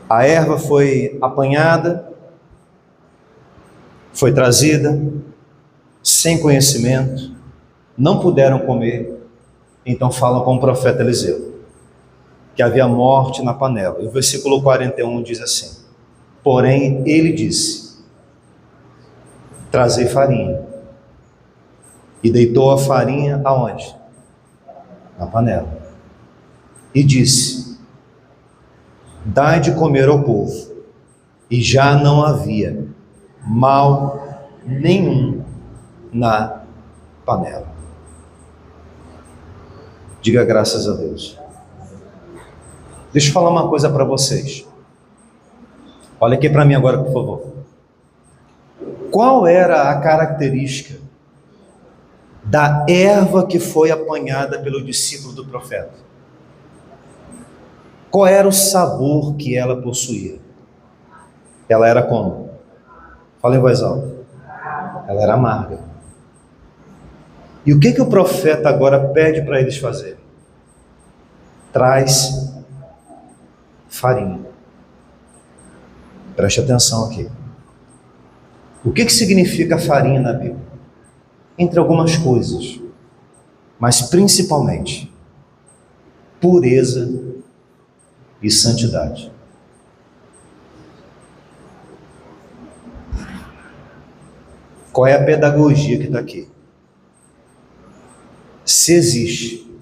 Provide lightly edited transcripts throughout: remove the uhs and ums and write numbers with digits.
A erva foi apanhada, foi trazida, sem conhecimento, não puderam comer, então falam com o profeta Eliseu, que havia morte na panela. E o versículo 41 diz assim: porém ele disse, trazei farinha. E deitou a farinha aonde? Na panela. E disse, dai de comer ao povo. E já não havia mal nenhum na panela. Diga graças a Deus. Deixa eu falar uma coisa para vocês. Olha aqui para mim agora, por favor. Qual era a característica da erva que foi apanhada pelo discípulo do profeta? Qual era o sabor que ela possuía? Ela era como? Fala em voz alta. Ela era amarga. E o que o profeta agora pede para eles fazerem? Traz farinha. Preste atenção aqui. O que significa farinha na Bíblia? Entre algumas coisas, mas principalmente pureza e santidade. Qual é a pedagogia que está aqui? Se existe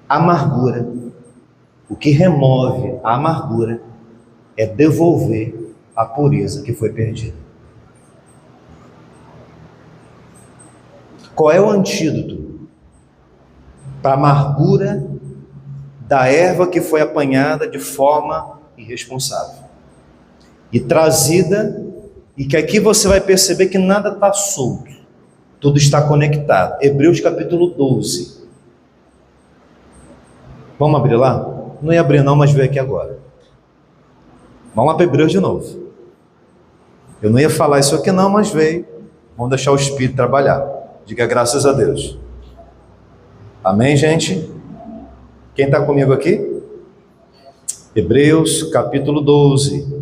amargura, o que remove a amargura é devolver a pureza que foi perdida. Qual é o antídoto para a amargura da erva que foi apanhada de forma irresponsável e trazida, e que aqui você vai perceber que nada está solto, tudo está conectado. Hebreus capítulo 12. Vamos abrir lá? Não ia abrir não, mas veio aqui agora. Vamos lá para Hebreus de novo. Eu não ia falar isso aqui não, mas veio. Vamos deixar o Espírito trabalhar. Diga graças a Deus. Amém, gente? Quem está comigo aqui? Hebreus capítulo 12.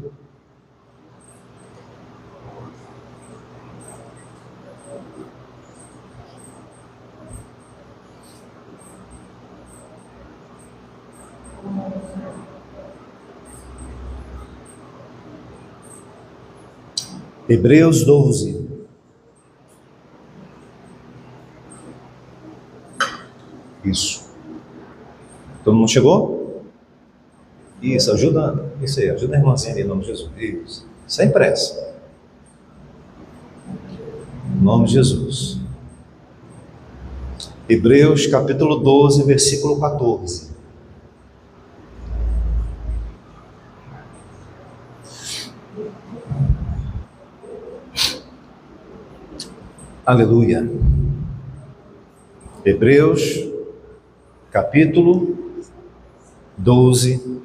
Hebreus 12. Isso. Todo mundo chegou? Isso, ajuda. Isso aí, ajuda a irmãzinha ali, em nome de Jesus. Isso. Sem pressa. Em nome de Jesus. Hebreus capítulo 12, versículo 14. Aleluia. Hebreus capítulo 12,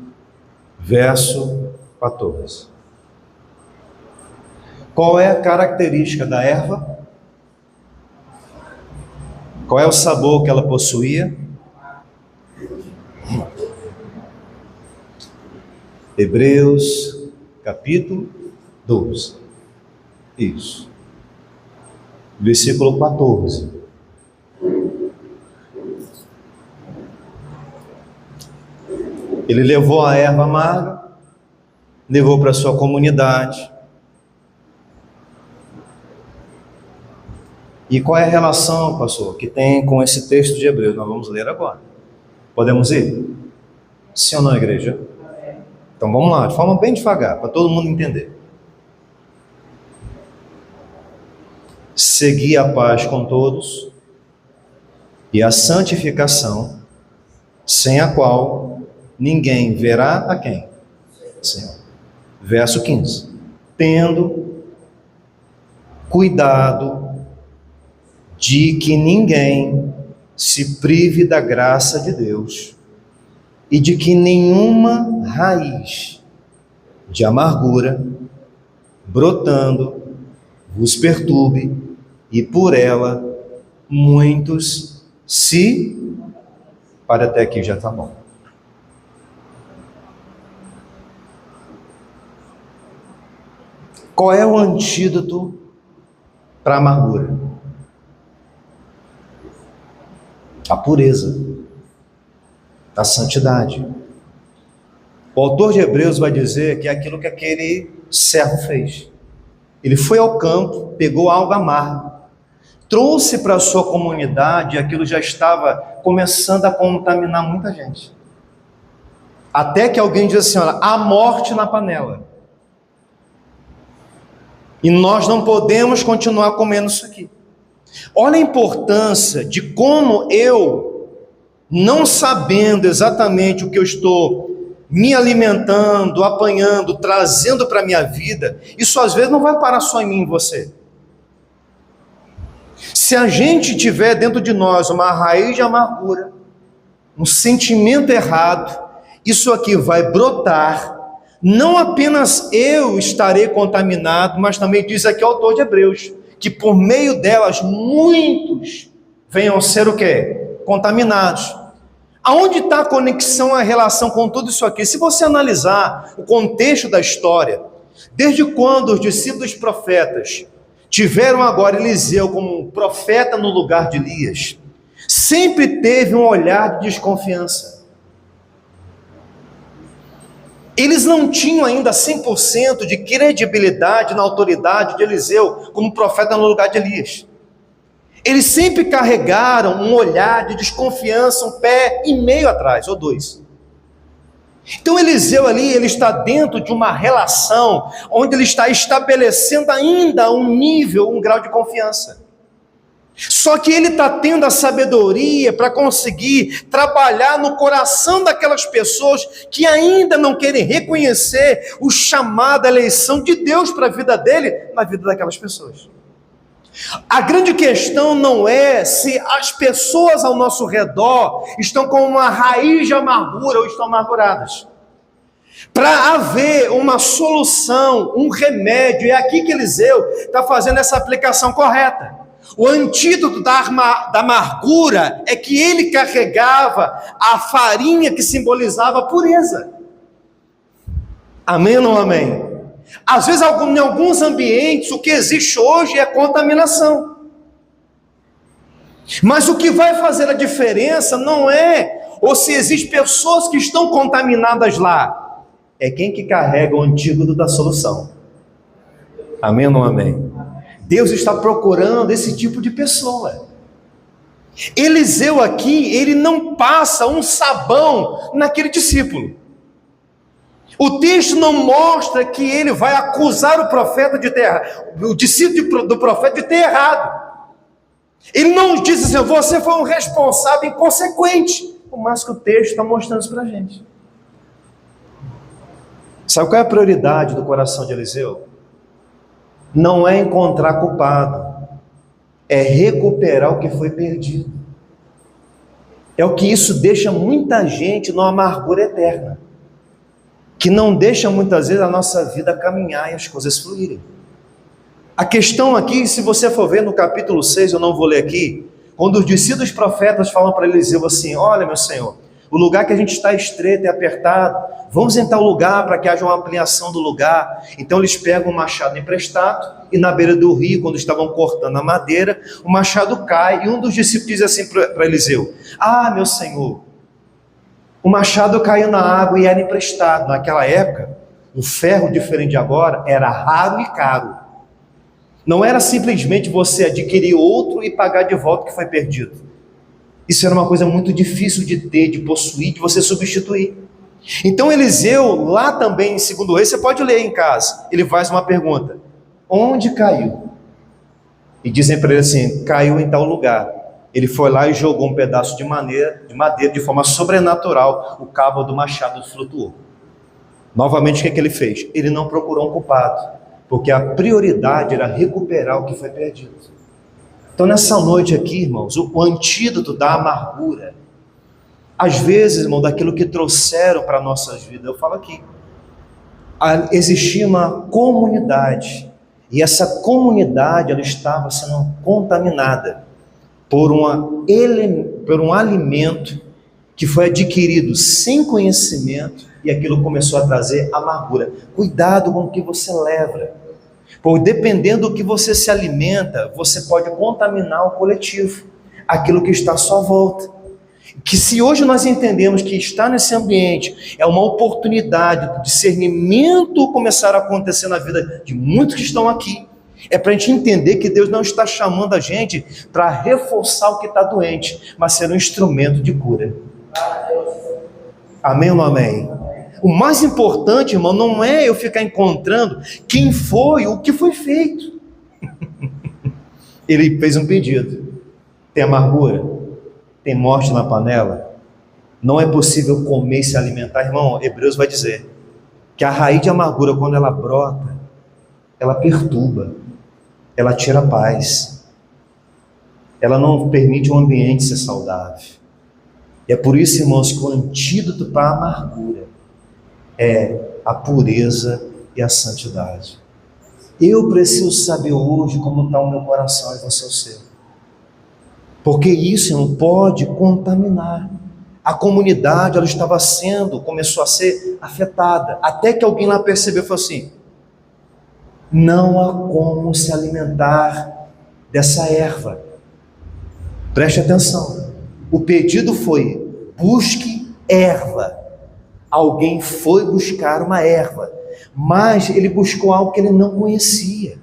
verso 14. Qual é a característica da erva? Qual é o sabor que ela possuía? Hebreus capítulo 12. Isso. Versículo 14. Ele levou a erva amarga, levou para a sua comunidade. E qual é a relação, pastor, que tem com esse texto de Hebreus? Nós vamos ler agora. Podemos ir? Sim ou não, igreja? Então vamos lá, de forma bem devagar, para todo mundo entender. Segui a paz com todos e a santificação, sem a qual ninguém verá a quem? Senhor. Verso 15. Tendo cuidado de que ninguém se prive da graça de Deus e de que nenhuma raiz de amargura brotando vos perturbe e por ela muitos se... Para até aqui já está bom. Qual é o antídoto para a amargura? A pureza, a santidade. O autor de Hebreus vai dizer que é aquilo que aquele servo fez. Ele foi ao campo, pegou algo amargo, trouxe para a sua comunidade, e aquilo já estava começando a contaminar muita gente. Até que alguém diz assim: olha, há morte na panela. E nós não podemos continuar comendo isso aqui. Olha a importância de como eu, não sabendo exatamente o que eu estou me alimentando, apanhando, trazendo para a minha vida, isso às vezes não vai parar só em mim e em você. Se a gente tiver dentro de nós uma raiz de amargura, um sentimento errado, isso aqui vai brotar. Não apenas eu estarei contaminado, mas também diz aqui o autor de Hebreus, que por meio delas muitos venham a ser o quê? Contaminados. Aonde está a conexão, a relação com tudo isso aqui? Se você analisar o contexto da história, desde quando os discípulos profetas tiveram agora Eliseu como profeta no lugar de Elias, sempre teve um olhar de desconfiança. Eles não tinham ainda 100% de credibilidade na autoridade de Eliseu como profeta no lugar de Elias. Eles sempre carregaram um olhar de desconfiança, um pé e meio atrás, ou dois. Então Eliseu ali, ele está dentro de uma relação onde ele está estabelecendo ainda um nível, um grau de confiança. Só que ele está tendo a sabedoria para conseguir trabalhar no coração daquelas pessoas que ainda não querem reconhecer o chamado, a eleição de Deus para a vida dele, na vida daquelas pessoas. A grande questão não é se as pessoas ao nosso redor estão com uma raiz de amargura ou estão amarguradas. Para haver uma solução, um remédio, é aqui que Eliseu está fazendo essa aplicação correta. O antídoto da amargura é que ele carregava a farinha que simbolizava a pureza. Amém ou não amém? Às vezes, em alguns ambientes, o que existe hoje é contaminação. Mas o que vai fazer a diferença não é ou se existem pessoas que estão contaminadas lá. É quem que carrega o antídoto da solução. Amém ou não amém? Deus está procurando esse tipo de pessoa. Eliseu aqui, ele não passa um sabão naquele discípulo. O texto não mostra que ele vai acusar o profeta de ter errado, o discípulo do profeta de ter errado. Ele não diz assim: você foi um responsável inconsequente. Por mais que o texto está mostrando isso para a gente. Sabe qual é a prioridade do coração de Eliseu? Não é encontrar culpado, é recuperar o que foi perdido. É o que isso deixa muita gente numa amargura eterna, que não deixa muitas vezes a nossa vida caminhar e as coisas fluírem. A questão aqui, se você for ver no capítulo 6, eu não vou ler aqui, quando os discípulos profetas falam para Eliseu assim: olha, meu senhor, o lugar que a gente está estreito e apertado, vamos em tal lugar para que haja uma ampliação do lugar. Então eles pegam um machado emprestado, e na beira do rio, quando estavam cortando a madeira, o machado cai, e um dos discípulos diz assim para Eliseu: ah, meu senhor, o machado caiu na água e era emprestado. Naquela época, o ferro, diferente de agora, era raro e caro. Não era simplesmente você adquirir outro e pagar de volta o que foi perdido. Isso era uma coisa muito difícil de ter, de possuir, de você substituir. Então Eliseu, lá também em 2 Reis, você pode ler em casa, ele faz uma pergunta: onde caiu? E dizem para ele assim: caiu em tal lugar. Ele foi lá e jogou um pedaço de madeira de forma sobrenatural, o cabo do machado flutuou. Novamente, o que ele fez? Ele não procurou um culpado, porque a prioridade era recuperar o que foi perdido. Então nessa noite aqui, irmãos, o antídoto da amargura, às vezes, irmão, daquilo que trouxeram para nossas vidas, eu falo aqui, existia uma comunidade, e essa comunidade, ela estava sendo contaminada por um alimento que foi adquirido sem conhecimento, e aquilo começou a trazer amargura. Cuidado com o que você leva. Pois dependendo do que você se alimenta, você pode contaminar o coletivo, aquilo que está à sua volta. Que se hoje nós entendemos que estar nesse ambiente é uma oportunidade de discernimento começar a acontecer na vida de muitos que estão aqui, é para a gente entender que Deus não está chamando a gente para reforçar o que está doente, mas ser um instrumento de cura. Amém ou não amém? O mais importante, irmão, não é eu ficar encontrando quem foi, o que foi feito. Ele fez um pedido. Tem amargura? Tem morte na panela? Não é possível comer e se alimentar. Irmão, Hebreus vai dizer que a raiz de amargura, quando ela brota, ela perturba, ela tira a paz, ela não permite o ambiente ser saudável. E é por isso, irmãos, que o antídoto para a amargura é a pureza e a santidade. Eu preciso saber hoje como está o meu coração e você o seu. Porque isso não pode contaminar. A comunidade, ela estava começou a ser afetada. Até que alguém lá percebeu e falou assim: não há como se alimentar dessa erva. Preste atenção. O pedido foi: busque erva. Alguém foi buscar uma erva, mas ele buscou algo que ele não conhecia.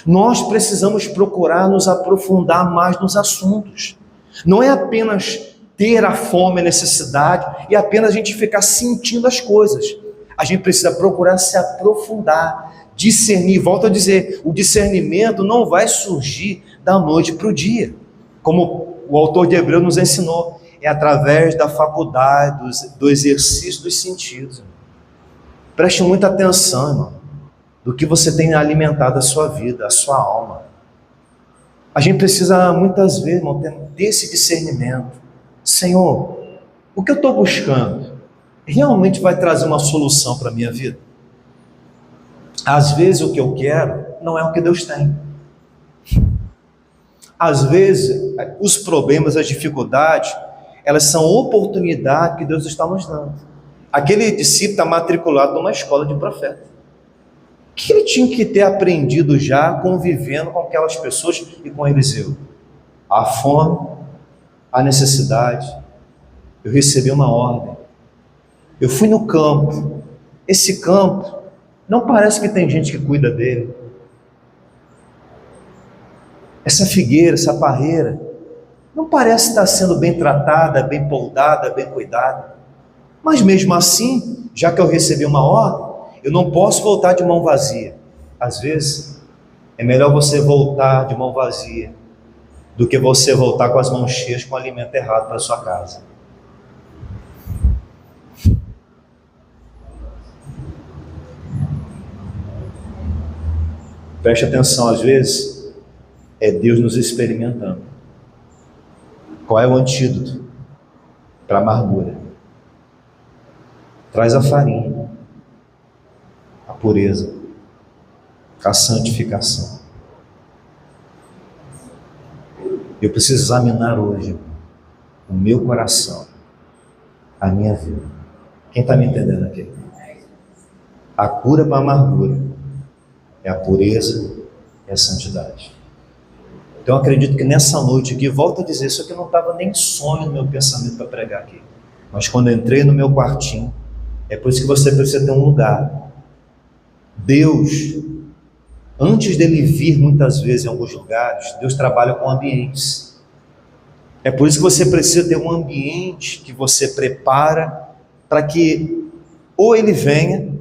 Nós precisamos procurar nos aprofundar mais nos assuntos. Não é apenas ter a fome, a necessidade, e apenas a gente ficar sentindo as coisas. A gente precisa procurar se aprofundar, discernir. Volto a dizer, o discernimento não vai surgir da noite para o dia, como o autor de Hebreus nos ensinou. É através da faculdade, do exercício dos sentidos. Preste muita atenção, irmão, do que você tem alimentado a sua vida, a sua alma. A gente precisa muitas vezes, irmão, ter esse discernimento. Senhor, o que eu estou buscando realmente vai trazer uma solução para a minha vida? Às vezes o que eu quero não é o que Deus tem. Às vezes os problemas, as dificuldades, elas são oportunidades que Deus está nos dando. Aquele discípulo está matriculado numa escola de profeta. O que ele tinha que ter aprendido já convivendo com aquelas pessoas e com Eliseu? A fome, a necessidade. Eu recebi uma ordem. Eu fui no campo. Esse campo, não parece que tem gente que cuida dele. Essa figueira, essa parreira, não parece estar sendo bem tratada, bem podada, bem cuidada. Mas mesmo assim, já que eu recebi uma ordem, eu não posso voltar de mão vazia. Às vezes, é melhor você voltar de mão vazia do que você voltar com as mãos cheias com o alimento errado para sua casa. Preste atenção, às vezes, é Deus nos experimentando. Qual é o antídoto para a amargura? Traz a farinha, a pureza, a santificação. Eu preciso examinar hoje o meu coração, a minha vida. Quem está me entendendo aqui? A cura para a amargura é a pureza e a santidade. Então eu acredito que nessa noite aqui, volto a dizer, isso aqui não estava nem sonho no meu pensamento para pregar aqui. Mas quando eu entrei no meu quartinho, é por isso que você precisa ter um lugar. Deus, antes dele vir muitas vezes em alguns lugares, Deus trabalha com ambientes. É por isso que você precisa ter um ambiente que você prepara para que ou ele venha,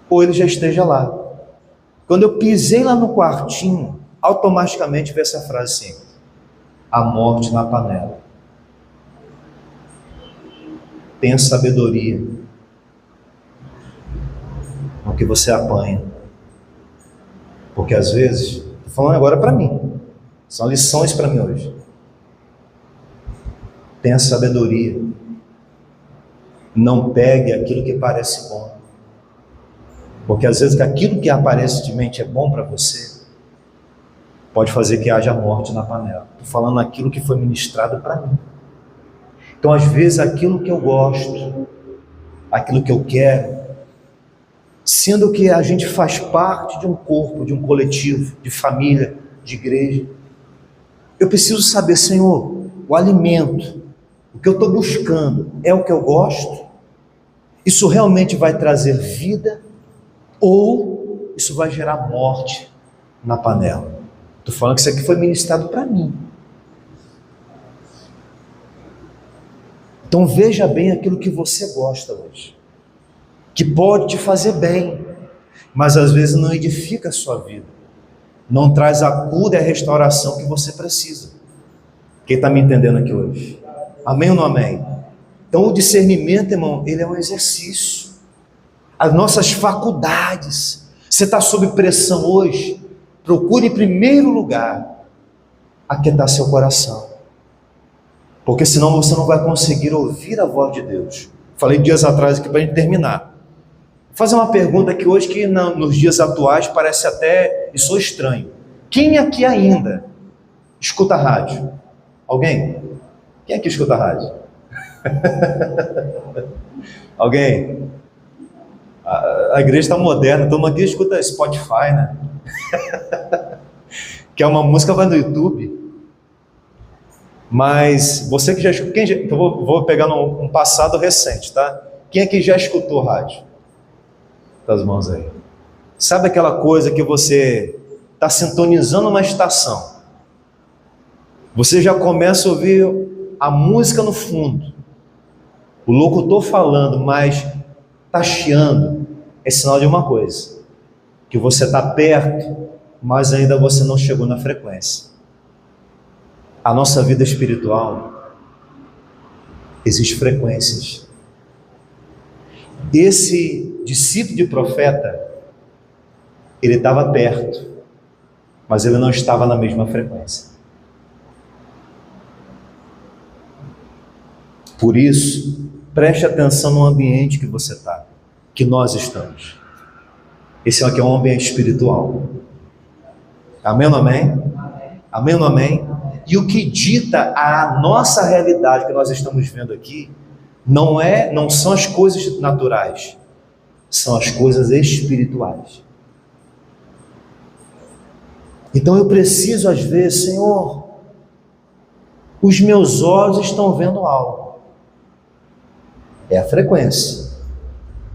ou ele já esteja lá. Quando eu pisei lá no quartinho, automaticamente veio essa frase assim: a morte na panela. Tenha sabedoria no que você apanha. Porque às vezes, estou falando agora para mim, são lições para mim hoje. Tenha sabedoria. Não pegue aquilo que parece bom. Porque às vezes aquilo que aparentemente é bom para você pode fazer que haja morte na panela. Estou falando aquilo que foi ministrado para mim. Então às vezes aquilo que eu gosto, aquilo que eu quero, sendo que a gente faz parte de um corpo, de um coletivo, de família, de igreja. Eu preciso saber, Senhor, o alimento, o que eu estou buscando é o que eu gosto? Isso realmente vai trazer vida ou isso vai gerar morte na panela? Estou falando que isso aqui foi ministrado para mim. Então veja bem aquilo que você gosta hoje, que pode te fazer bem, mas às vezes não edifica a sua vida, não traz a cura e a restauração que você precisa. Quem está me entendendo aqui hoje? Amém ou não amém? Então o discernimento, irmão, ele é um exercício. As nossas faculdades, você está sob pressão hoje, procure em primeiro lugar aquietar seu coração, porque senão você não vai conseguir ouvir a voz de Deus. Falei dias atrás aqui para a gente terminar. Vou fazer uma pergunta que hoje, que nos dias atuais parece até, e sou estranho. Quem aqui ainda escuta rádio? Alguém? Quem aqui escuta rádio? Alguém? A igreja está moderna, todo mundo aqui escuta Spotify, né? Que é uma música, vai no YouTube. Mas você que já escutou, então vou pegar um passado recente, tá? Quem aqui já escutou rádio? Tá as mãos aí. Sabe aquela coisa que você está sintonizando uma estação? Você já começa a ouvir a música no fundo, o locutor falando, mas tá chiando. É sinal de uma coisa, que você está perto, mas ainda você não chegou na frequência. A nossa vida espiritual, existem frequências. Esse discípulo de profeta, ele estava perto, mas ele não estava na mesma frequência. Por isso, preste atenção no ambiente que você está, que nós estamos. Esse aqui é um ambiente espiritual. Amém ou não amém? Amém ou não amém? E o que dita a nossa realidade que nós estamos vendo aqui, não são as coisas naturais, são as coisas espirituais. Então eu preciso às vezes, Senhor, os meus olhos estão vendo algo. É a frequência.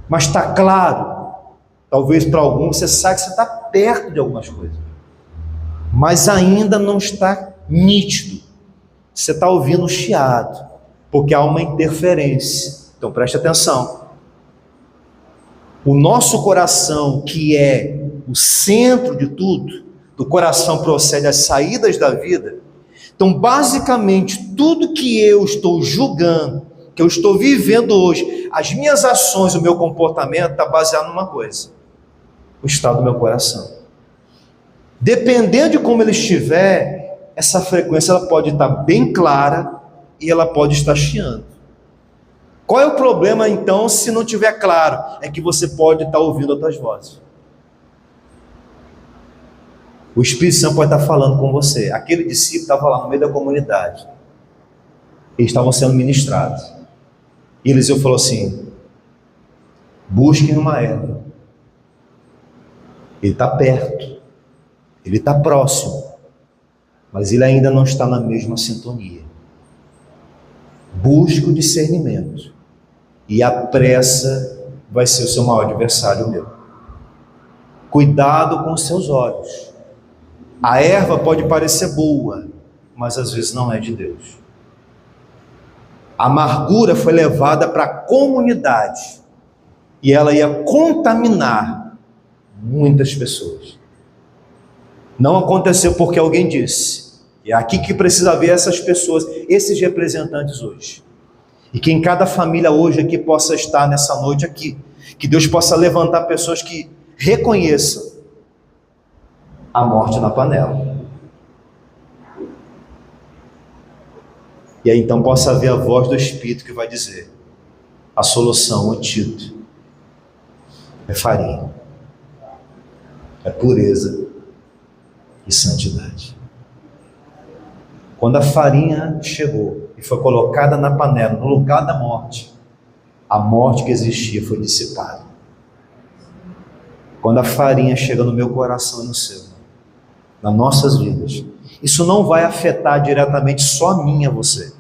Mas está claro, talvez para alguns você sabe que você está perto de algumas coisas, mas ainda não está nítido. Você está ouvindo chiado, porque há uma interferência. Então preste atenção. O nosso coração, que é o centro de tudo, do coração procede as saídas da vida. Então basicamente tudo que eu estou julgando, que eu estou vivendo hoje, as minhas ações, o meu comportamento está baseado numa coisa: o estado do meu coração. Dependendo de como ele estiver, essa frequência ela pode estar bem clara e ela pode estar chiando. Qual é o problema então se não estiver claro? É que você pode estar ouvindo outras vozes. O Espírito Santo pode estar falando com você. Aquele discípulo estava lá no meio da comunidade. Eles estavam sendo ministrados. E Eliseu falou assim: busquem uma erva. Ele está perto, ele está próximo, mas ele ainda não está na mesma sintonia. Busque o discernimento, e a pressa vai ser o seu maior adversário, meu. Cuidado com os seus olhos. A erva pode parecer boa, mas às vezes não é de Deus. A amargura foi levada para a comunidade e ela ia contaminar muitas pessoas. Não aconteceu porque alguém disse. E é aqui que precisa ver essas pessoas, esses representantes hoje. E que em cada família hoje aqui possa estar nessa noite aqui. Que Deus possa levantar pessoas que reconheçam a morte na panela. E aí então possa haver a voz do Espírito que vai dizer: a solução, o antídoto, é farinha, é pureza e santidade. Quando a farinha chegou e foi colocada na panela, no lugar da morte, a morte que existia foi dissipada. quando a farinha chega no meu coração e no seu, nas nossas vidas, isso não vai afetar diretamente só a mim e a você,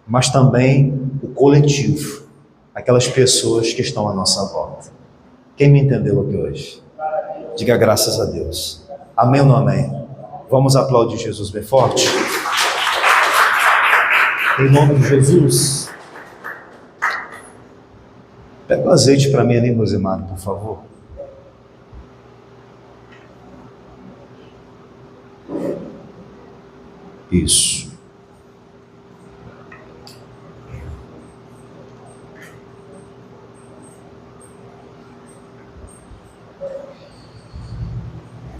mas também o coletivo, aquelas pessoas que estão à nossa volta. Quem me entendeu aqui hoje? Diga graças a Deus. Amém ou não amém? Vamos aplaudir Jesus bem forte? Em nome de Jesus. Pega o azeite para mim ali, Rosemar, por favor. Isso.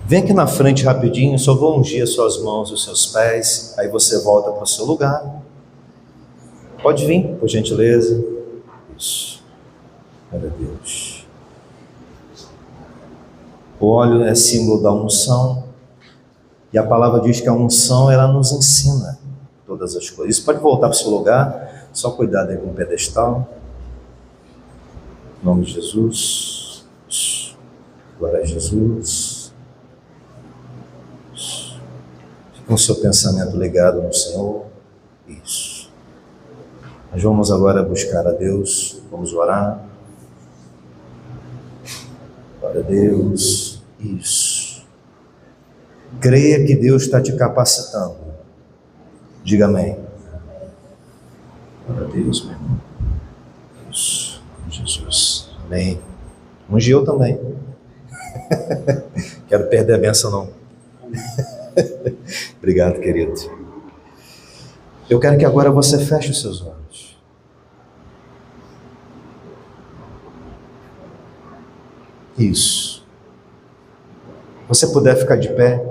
Vem aqui na frente rapidinho, só vou ungir as suas mãos e os seus pés, aí você volta para o seu lugar. Pode vir, por gentileza. Isso. Glória a Deus. O óleo é símbolo da unção, e a palavra diz que a unção, ela nos ensina todas as coisas. Isso pode voltar para o seu lugar, só cuidado aí com o pedestal. Em nome de Jesus. Isso. Glória a Jesus. Com o seu pensamento ligado no Senhor. Isso. Nós vamos agora buscar a Deus, vamos orar. Glória a Deus. Isso. Creia que Deus está te capacitando. Diga amém. Glória a Deus, meu irmão. Isso. Jesus. Amém. Ungiu eu também. Quero perder a bênção não. Obrigado, querido. Eu quero que agora você feche os seus olhos. Isso. Você puder ficar de pé.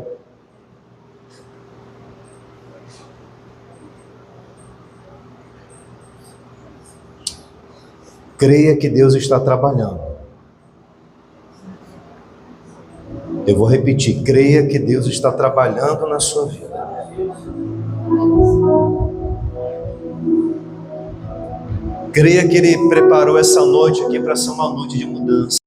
Creia que Deus está trabalhando. Eu vou repetir, creia que Deus está trabalhando na sua vida. Creia que Ele preparou essa noite aqui para ser uma noite de mudança.